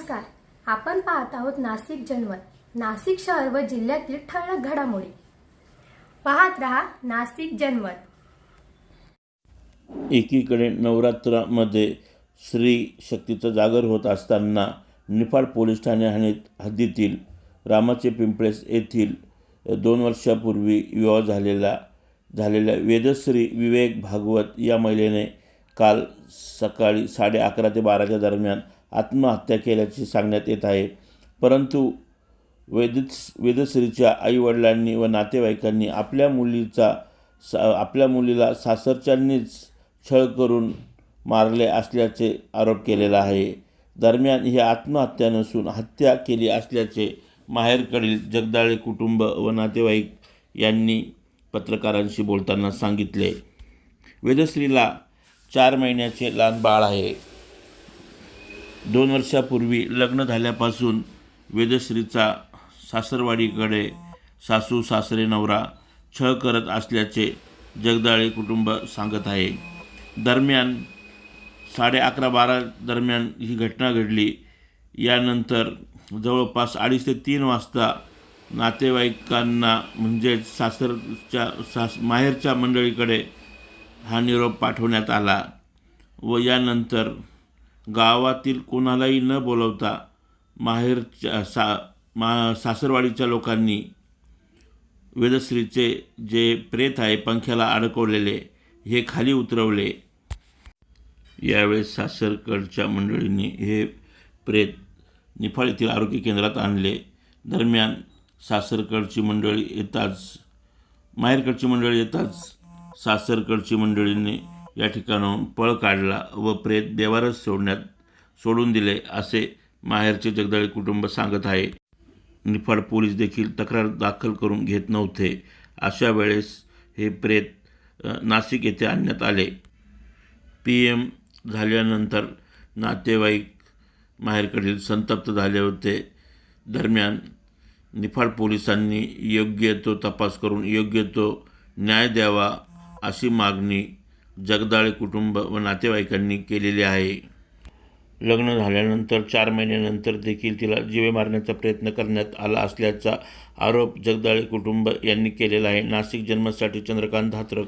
नमस्कार. आपण पाहत आहोत नाशिक जनमत, नाशिक शहर व जिल्ह्यातील ठळक घडामोडी. पाहत रहा नाशिक जनमत. एकीकडे नवरात्रामध्ये श्री शक्तीचा जागर होत असताना निफाड पोलीस ठाणे हद्दीतील रामाचे पिंपळेस येथील 2 वर्षापूर्वी विवाह झालेल्या वेदश्री विवेक भागवत या महिलेने काल सकाळी 11:30 ते 12च्या दरम्यान आत्महत्या केल्याचे सांगण्यात येत आहे. परंतु वेदश्रीच्या आईवडिलांनी व नातेवाईकांनी आपल्या मुलीला सासरच्यांनीच छळ करून मारले असल्याचे आरोप केलेला आहे. दरम्यान ही आत्महत्या नसून हत्या केली असल्याचे माहेरकडील जगदाळे कुटुंब व नातेवाईक यांनी पत्रकारांशी बोलताना सांगितले. वेदश्रीला 4 महिन्याचे लहान बाळ आहे. 2 वर्षापूर्वी लग्न झाल्यापासून वेदश्रीचा सासरवाडीकडे सासू सासरे नवरा छळ करत असल्याचे जगदाळे कुटुंब सांगत आहे. दरम्यान 11:30-12 दरम्यान ही घटना घडली. यानंतर जवळपास 2:30 ते 3 वाजता नातेवाईकांना म्हणजेच माहेरच्या मंडळीकडे हा निरोप पाठवण्यात आला व यानंतर गावातील कोणालाही न बोलवता सासरवाडीच्या लोकांनी वेदश्रीचे जे प्रेत आहे पंख्याला अडकवलेले हे खाली उतरवले. यावेळेस सासरकडच्या मंडळींनी हे प्रेत निफाड येथील आरोग्य केंद्रात आणले. दरम्यान माहेरकडची मंडळी येताच सासरकडची मंडळींनी या ठिकाणाहून पळ काढला व प्रेत देवारच सोडून दिले असे माहेरचे जगदाळे कुटुंब सांगत आहे. निफाड पोलीस देखील तक्रार दाखल करून घेत नव्हते. अशा वेळेस हे प्रेत नाशिक येथे आणण्यात आले. PM झाल्यानंतर नातेवाईक माहेरकडील संतप्त झाले होते. दरम्यान निफाड पोलिसांनी योग्य तो तपास करून योग्य तो न्याय द्यावा अशी मागणी जगदाळे कुटुंब व नातेवाईकांनी केलेली आहे. लग्न झाल्यानंतर 4 महिन्यानंतर देखील तिला जीवे मारण्याचा प्रयत्न करण्यात आला असल्याचा आरोप जगदाळे कुटुंब यांनी केलेला आहे. नाशिक जनमतसाठी चंद्रकांत धात्रक.